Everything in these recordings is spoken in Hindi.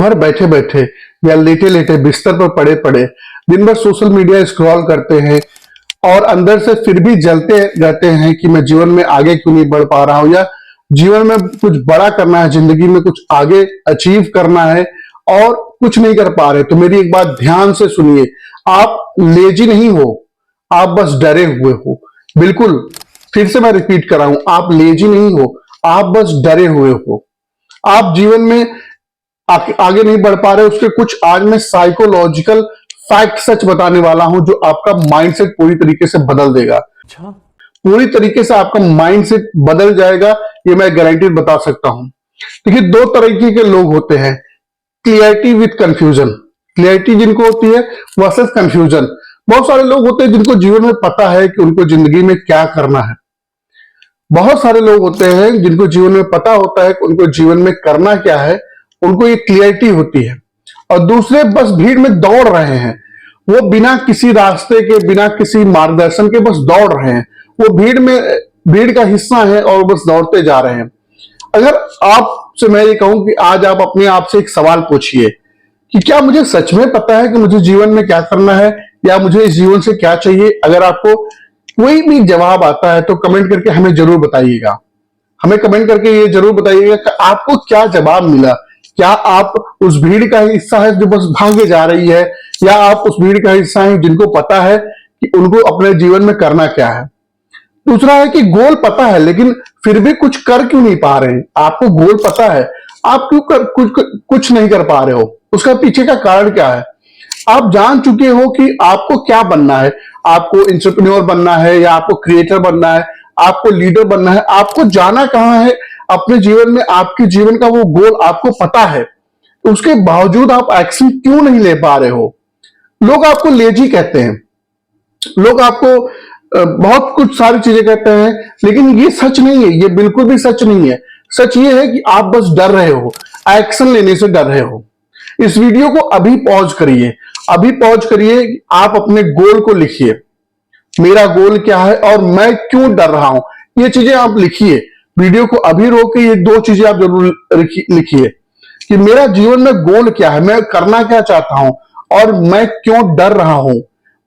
घर बैठे बैठे या लेटे लेटे बिस्तर पर पड़े पड़े दिन भर सोशल मीडिया स्क्रॉल करते हैं और अंदर से फिर भी जलते रहते हैं कि मैं जीवन में आगे क्यों नहीं बढ़ पा रहा हूं, या जीवन में कुछ बड़ा करना है, जिंदगी में कुछ आगे अचीव करना है और कुछ नहीं कर पा रहे। तो मेरी एक बात ध्यान से सुनिए, आप लेजी नहीं हो, आप बस डरे हुए हो। बिल्कुल, फिर से मैं रिपीट कर रहा हूं, आप लेजी नहीं हो, आप बस डरे हुए हो। आप जीवन में आगे नहीं बढ़ पा रहे, उसके कुछ आज मैं साइकोलॉजिकल फैक्ट सच बताने वाला हूं जो आपका माइंडसेट पूरी तरीके से बदल देगा। अच्छा, पूरी तरीके से आपका माइंडसेट बदल जाएगा, ये मैं गारंटी बता सकता हूं। देखिए, दो तरीके के लोग होते हैं, क्लियरिटी विद कंफ्यूजन। क्लियरिटी जिनको होती है वर्सेस कंफ्यूजन। बहुत सारे लोग होते हैं जिनको जीवन में पता है कि उनको जिंदगी में क्या करना है। बहुत सारे लोग होते हैं जिनको जीवन में पता होता है कि उनको जीवन में करना क्या है, उनको ये क्लियरिटी होती है। और दूसरे बस भीड़ में दौड़ रहे हैं, वो बिना किसी रास्ते के, बिना किसी मार्गदर्शन के बस दौड़ रहे हैं। वो भीड़ का हिस्सा है और बस दौड़ते जा रहे हैं। अगर आपसे मैं ये कहूं कि आज आप अपने आप से एक सवाल पूछिए कि क्या मुझे सच में पता है कि मुझे जीवन में क्या करना है, या मुझे इस जीवन से क्या चाहिए। अगर आपको कोई भी जवाब आता है तो कमेंट करके हमें जरूर बताइएगा। हमें कमेंट करके ये जरूर बताइएगा कि आपको क्या जवाब मिला। क्या आप उस भीड़ का हिस्सा है जो बस भागे जा रही है, या आप उस भीड़ का हिस्सा है जिनको पता है कि उनको अपने जीवन में करना क्या है। दूसरा है कि गोल पता है लेकिन फिर भी कुछ कर क्यों नहीं पा रहे हैं। आपको गोल पता है, आप क्यों कुछ नहीं कर पा रहे हो, उसका पीछे का कारण क्या है। आप जान चुके हो कि आपको क्या बनना है, आपको एंटरप्रेन्योर बनना है, या आपको क्रिएटर बनना है, आपको लीडर बनना है। आपको जाना कहां है अपने जीवन में, आपके जीवन का वो गोल आपको पता है, उसके बावजूद आप एक्शन क्यों नहीं ले पा रहे हो। लोग आपको लेजी कहते हैं, लोग आपको बहुत कुछ सारी चीजें कहते हैं, लेकिन ये सच नहीं है, ये बिल्कुल भी सच नहीं है। सच ये है कि आप बस डर रहे हो, एक्शन लेने से डर रहे हो। इस वीडियो को अभी पॉज करिए, अभी पॉज करिए, आप अपने गोल को लिखिए। मेरा गोल क्या है और मैं क्यों डर रहा हूं, ये चीजें आप लिखिए। वीडियो को अभी रोक के ये दो चीजें आप जरूर लिखिए कि मेरा जीवन में गोल क्या है, मैं करना क्या चाहता हूं और मैं क्यों डर रहा हूं।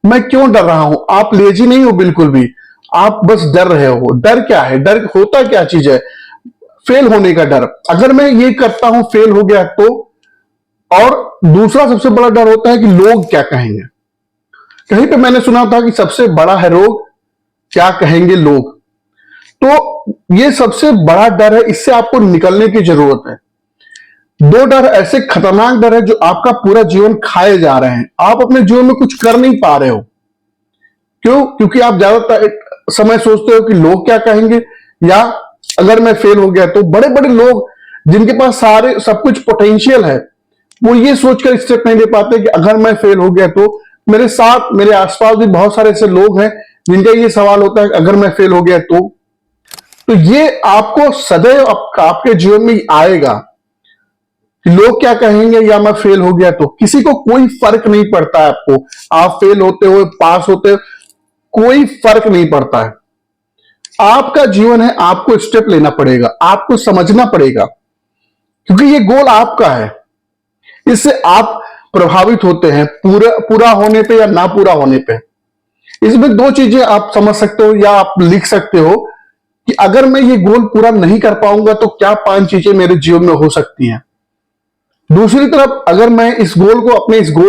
मैं क्यों डर रहा हूं। आप लेजी नहीं हो बिल्कुल भी, आप बस डर रहे हो। डर क्या है, डर होता क्या चीज है, फेल होने का डर। अगर मैं ये करता हूं फेल हो गया तो। और दूसरा सबसे बड़ा डर होता है कि लोग क्या कहेंगे। कहीं पे मैंने सुना था कि सबसे बड़ा है रोग क्या कहेंगे लोग। तो ये सबसे बड़ा डर है, इससे आपको निकलने की जरूरत है। दो डर ऐसे खतरनाक डर है जो आपका पूरा जीवन खाए जा रहे हैं। आप अपने जीवन में कुछ कर नहीं पा रहे हो। क्यों? क्योंकि आप ज्यादातर समय सोचते हो कि लोग क्या कहेंगे, या अगर मैं फेल हो गया तो। बड़े बड़े लोग जिनके पास सारे सब कुछ पोटेंशियल है, वो ये सोचकर स्टेप नहीं ले पाते कि अगर मैं फेल हो गया तो। मेरे साथ, मेरे आसपास भी बहुत सारे ऐसे लोग हैं जिनका ये सवाल होता है कि अगर मैं फेल हो गया तो ये आपको सदैव आपके जीवन में आएगा कि लोग क्या कहेंगे या मैं फेल हो गया तो। किसी को कोई फर्क नहीं पड़ता है आपको, आप फेल होते हो पास होते हो, कोई फर्क नहीं पड़ता है। आपका जीवन है, आपको स्टेप लेना पड़ेगा, आपको समझना पड़ेगा, क्योंकि ये गोल आपका है। इससे आप प्रभावित होते हैं पूरा होने पे या ना पूरा होने पे। इसमें दो चीजें आप समझ सकते हो या आप लिख सकते हो कि अगर मैं ये गोल पूरा नहीं कर पाऊंगा तो क्या 5 चीजें मेरे जीवन में हो सकती हैं। दूसरी तरफ अगर मैं इस गोल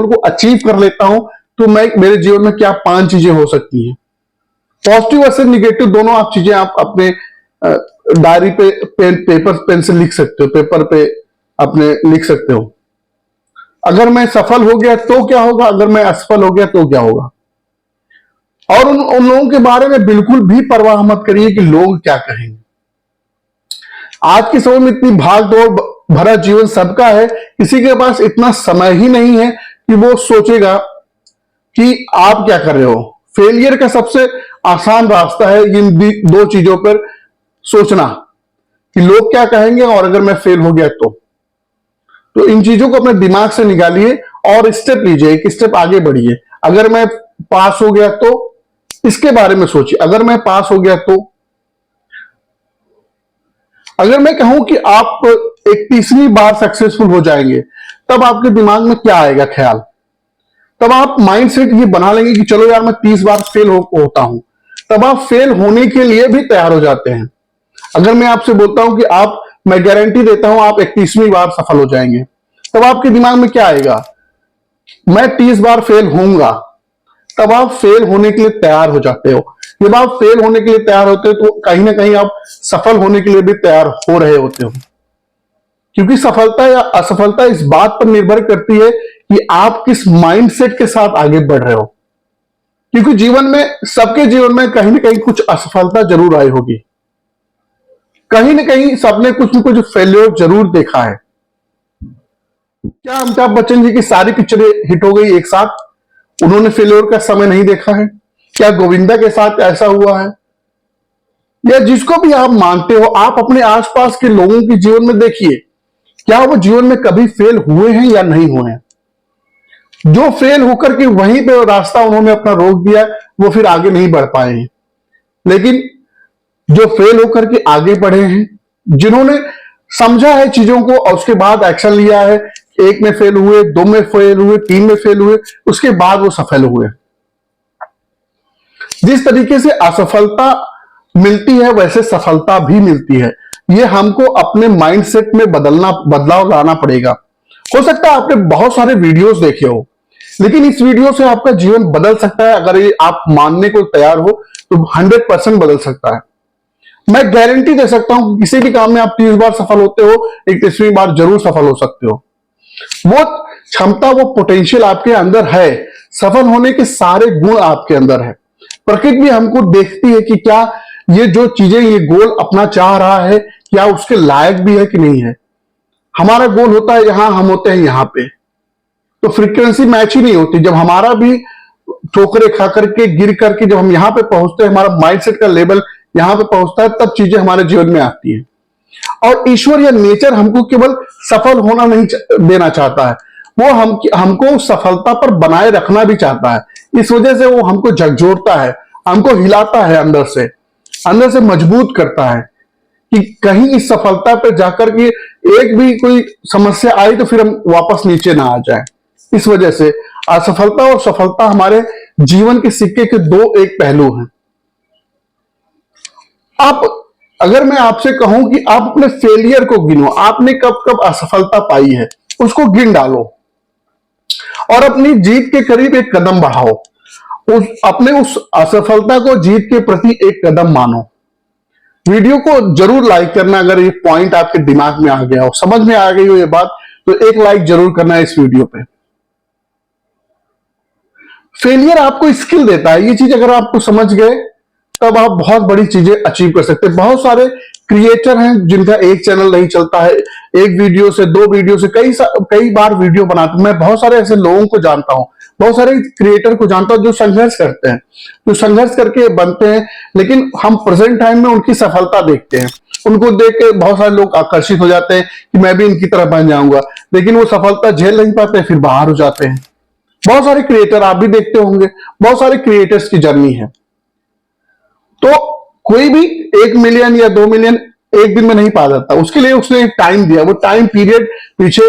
को अचीव कर लेता हूं तो मेरे जीवन में क्या 5 चीजें हो सकती हैं। पॉजिटिव और निगेटिव दोनों आप चीजें आप अपने डायरी पे पेन से लिख सकते हो, पेपर पे अपने लिख सकते हो। अगर मैं सफल हो गया तो क्या होगा, अगर मैं असफल हो गया तो क्या होगा। और उन लोगों के बारे में बिल्कुल भी परवाह मत करिए कि लोग क्या कहेंगे। आज के समय में इतनी भाग दौड़ भरा जीवन सबका है, किसी के पास इतना समय ही नहीं है कि वो सोचेगा कि आप क्या कर रहे हो। फेलियर का सबसे आसान रास्ता है इन दो चीजों पर सोचना कि लोग क्या कहेंगे और अगर मैं फेल हो गया तो इन चीजों को अपने दिमाग से निकालिए और स्टेप लीजिए, एक स्टेप आगे बढ़िए। अगर मैं पास हो गया तो इसके बारे में सोचिए, अगर मैं पास हो गया तो। अगर मैं कहूं कि आप एक तीसरी बार सक्सेसफुल हो जाएंगे तब आपके दिमाग में क्या आएगा ख्याल? तब आप माइंड सेट ये बना लेंगे कि चलो यार मैं 30 बार फेल होता हूं, तब आप फेल होने के लिए भी तैयार हो जाते हैं। अगर मैं आपसे बोलता हूं कि आप, मैं गारंटी देता हूं आप 31वीं बार सफल हो जाएंगे, तब आपके दिमाग में क्या आएगा? मैं 30 बार फेल होऊंगा। तब आप फेल होने के लिए तैयार हो जाते हो। जब आप फेल होने के लिए तैयार होते हो तो कहीं ना कहीं आप सफल होने के लिए भी तैयार हो रहे होते हो, क्योंकि सफलता या असफलता इस बात पर निर्भर करती है कि आप किस माइंडसेट के साथ आगे बढ़ रहे हो। क्योंकि जीवन में, सबके जीवन में कहीं ना कहीं कुछ असफलता जरूर आई होगी, कहीं ना कहीं सबने कुछ न कुछ फेल्योर जरूर देखा है। क्या अमिताभ बच्चन जी की सारी पिक्चरें हिट हो गई एक साथ? उन्होंने फेल्योर का समय नहीं देखा है? क्या गोविंदा के साथ ऐसा हुआ है? या जिसको भी आप मानते हो, आप अपने आसपास के लोगों के जीवन में देखिए, क्या वो जीवन में कभी फेल हुए हैं या नहीं हुए हैं? जो फेल होकर के वहीं पे रास्ता उन्होंने अपना रोक दिया, वो फिर आगे नहीं बढ़ पाए हैं। लेकिन जो फेल होकर के आगे बढ़े हैं, जिन्होंने समझा है चीजों को और उसके बाद एक्शन लिया है, एक में फेल हुए, दो में फेल हुए, तीन में फेल हुए, उसके बाद वो सफल हुए। जिस तरीके से असफलता मिलती है वैसे सफलता भी मिलती है। ये हमको अपने माइंडसेट में बदलाव लाना पड़ेगा। हो सकता है आपने बहुत सारे वीडियोस देखे हो, लेकिन इस वीडियो से आपका जीवन बदल सकता है। अगर ये आप मानने को तैयार हो तो 100% बदल सकता है। मैं गारंटी दे सकता हूं कि किसी भी काम में आप 30 बार सफल होते हो, 31वीं बार जरूर सफल हो सकते हो। वो क्षमता, वो पोटेंशियल आपके अंदर है। सफल होने के सारे गुण आपके अंदर है। प्रकृति भी हमको देखती है कि क्या ये जो चीजें, ये गोल अपना चाह रहा है, क्या उसके लायक भी है कि नहीं है। हमारा गोल होता है यहां, हम होते हैं यहां पे, तो फ्रीक्वेंसी मैच ही नहीं होती। जब हमारा भी ठोकरे खा करके, गिर करके जब हम यहां पे पहुंचते हैं, हमारा माइंडसेट का लेवल यहां पे पहुंचता है, तब चीजें हमारे जीवन में आती है। और ईश्वर या नेचर हमको केवल सफल होना नहीं देना चाहता है, वो हमको सफलता पर बनाए रखना भी चाहता है। इस वजह से वो हमको झकझोरता है, हमको हिलाता है, अंदर से मजबूत करता है कि कहीं इस सफलता पर जाकर के एक भी कोई समस्या आई तो फिर हम वापस नीचे ना आ जाए। इस वजह से असफलता और सफलता हमारे जीवन के सिक्के के दो एक पहलू हैं। आप, अगर मैं आपसे कहूं कि आप अपने फेलियर को गिनो, आपने कब कब असफलता पाई है, उसको गिन डालो और अपनी जीत के करीब एक कदम बढ़ाओ। उस असफलता को जीत के प्रति एक कदम मानो। वीडियो को जरूर लाइक करना अगर ये पॉइंट आपके दिमाग में आ गया हो, समझ में आ गई हो ये बात, तो एक लाइक जरूर करना है इस वीडियो पे। फेलियर आपको स्किल देता है। ये चीज अगर आपको समझ गए तब आप बहुत बड़ी चीजें अचीव कर सकते हैं। बहुत सारे क्रिएटर हैं जिनका एक चैनल नहीं चलता है, एक वीडियो से, दो वीडियो से कई बार वीडियो बनाते हैं। मैं बहुत सारे ऐसे लोगों को जानता हूं, बहुत सारे क्रिएटर को जानता हूं जो संघर्ष करते हैं, जो संघर्ष करके बनते हैं। लेकिन हम प्रेजेंट टाइम में उनकी सफलता देखते हैं, उनको देख के बहुत सारे लोग आकर्षित हो जाते हैं कि मैं भी इनकी तरह बन जाऊंगा, लेकिन वो सफलता झेल नहीं पाते, फिर बाहर हो जाते हैं। बहुत सारे क्रिएटर आप भी देखते होंगे, बहुत सारे क्रिएटर्स की जर्नी है। तो कोई भी 1 मिलियन या 2 मिलियन एक दिन में नहीं पा जाता, उसके लिए उसने एक टाइम दिया। वो टाइम पीरियड पीछे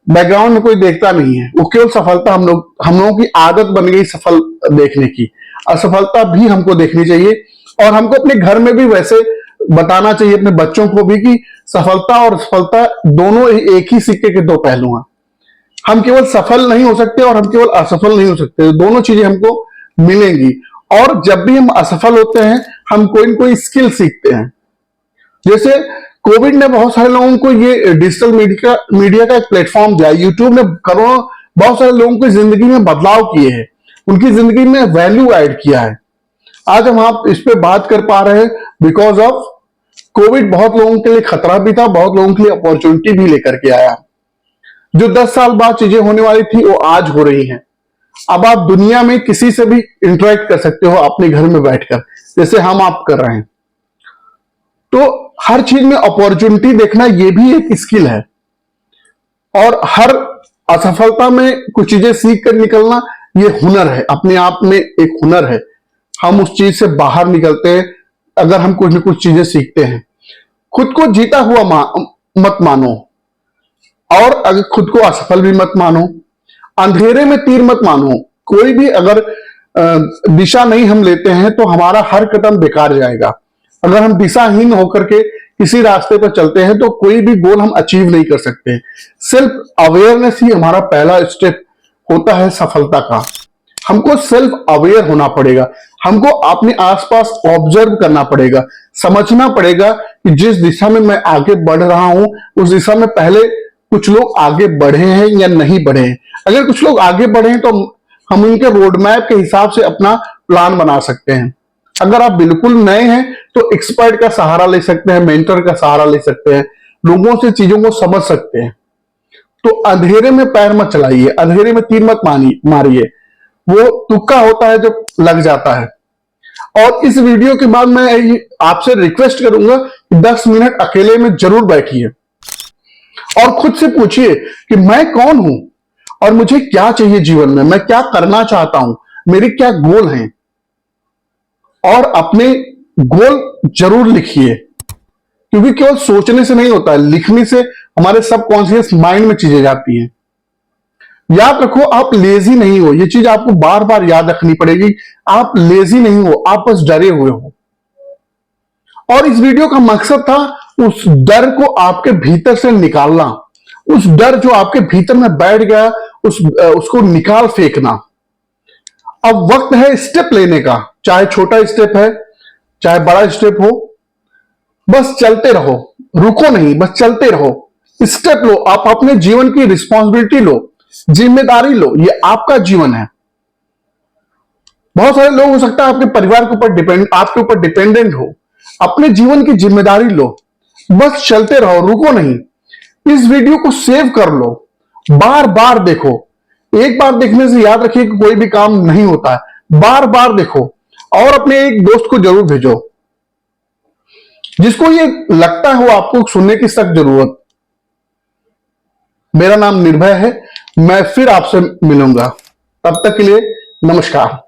बैकग्राउंड में कोई देखता नहीं है, वो केवल सफलता। हम लोगों की आदत बन गई सफल देखने की। असफलता भी हमको देखनी चाहिए और हमको अपने घर में भी वैसे बताना चाहिए अपने बच्चों को भी कि सफलता और असफलता दोनों एक ही सिक्के के दो पहलू हैं। हम केवल सफल नहीं हो सकते और हम केवल असफल नहीं हो सकते, दोनों चीजें हमको मिलेंगी। और जब भी हम असफल होते हैं, हम कोई न कोई स्किल सीखते हैं। जैसे कोविड ने बहुत सारे लोगों को ये डिजिटल मीडिया का एक प्लेटफॉर्म दिया। यूट्यूब ने करोड़ों, बहुत सारे लोगों की जिंदगी में बदलाव किए हैं, उनकी जिंदगी में वैल्यू ऐड किया है। आज हम आप इस पे बात कर पा रहे हैं बिकॉज ऑफ कोविड। बहुत लोगों के लिए खतरा भी था, बहुत लोगों के लिए अपॉर्चुनिटी भी लेकर के आया। जो 10 साल बाद चीजें होने वाली थी वो आज हो रही हैं। अब आप दुनिया में किसी से भी इंटरेक्ट कर सकते हो अपने घर में बैठकर, जैसे हम आप कर रहे हैं। तो हर चीज में अपॉर्चुनिटी देखना ये भी एक स्किल है। और हर असफलता में कुछ चीजें सीख कर निकलना ये हुनर है, अपने आप में एक हुनर है। हम उस चीज से बाहर निकलते हैं अगर हम कुछ न कुछ चीजें सीखते हैं। खुद को जीता हुआ मत मानो। और अगर खुद को असफल भी मत मानो, अंधेरे में तीर मत मानो। कोई भी अगर दिशा नहीं हम लेते हैं तो हमारा हर कदम बेकार जाएगा। अगर हम दिशाहीन होकर के किसी रास्ते पर चलते हैं तो कोई भी गोल हम अचीव नहीं कर सकते। सेल्फ अवेयरनेस ही हमारा पहला स्टेप होता है सफलता का। हमको सेल्फ अवेयर होना पड़ेगा, हमको अपने आसपास ऑब्जर्व करना पड़ेगा, समझना पड़ेगा कि जिस दिशा में मैं आगे बढ़ रहा हूं उस दिशा में पहले कुछ लोग आगे बढ़े हैं या नहीं बढ़े हैं। अगर कुछ लोग आगे बढ़े हैं तो हम उनके रोड मैप के हिसाब से अपना प्लान बना सकते हैं। अगर आप बिल्कुल नए हैं तो एक्सपर्ट का सहारा ले सकते हैं, मेंटर का सहारा ले सकते हैं, लोगों से चीजों को समझ सकते हैं। तो अंधेरे में पैर मत चलाइए, अंधेरे में तीर मत मारिए, वो तुक्का होता है जो लग जाता है। और इस वीडियो के बाद मैं आपसे रिक्वेस्ट करूंगा कि 10 मिनट अकेले में जरूर बैठिए और खुद से पूछिए कि मैं कौन हूं और मुझे क्या चाहिए जीवन में, मैं क्या करना चाहता हूं, मेरे क्या गोल हैं। और अपने गोल जरूर लिखिए, क्योंकि केवल सोचने से नहीं होता है, लिखने से हमारे सबकॉन्शियस माइंड में चीजें जाती हैं। याद रखो, आप लेजी नहीं हो, ये चीज आपको बार बार याद रखनी पड़ेगी। आप लेजी नहीं हो, आप बस डरे हुए हो। और इस वीडियो का मकसद था उस डर को आपके भीतर से निकालना, उस डर जो आपके भीतर में बैठ गया उसको निकाल फेंकना। अब वक्त है स्टेप लेने का, चाहे छोटा स्टेप है चाहे बड़ा स्टेप हो, बस चलते रहो, रुको नहीं, बस चलते रहो। स्टेप लो, आप अपने जीवन की रिस्पॉन्सिबिलिटी लो, जिम्मेदारी लो, ये आपका जीवन है। बहुत सारे लोग हो सकता है आपके परिवार के ऊपर आपके ऊपर डिपेंडेंट हो। अपने जीवन की जिम्मेदारी लो, बस चलते रहो, रुको नहीं। इस वीडियो को सेव कर लो, बार बार देखो। एक बार देखने से याद रखिए कि कोई भी काम नहीं होता है, बार बार देखो। और अपने एक दोस्त को जरूर भेजो जिसको ये लगता है वो आपको सुनने की सख्त जरूरत। मेरा नाम निर्भय है, मैं फिर आपसे मिलूंगा, तब तक के लिए नमस्कार।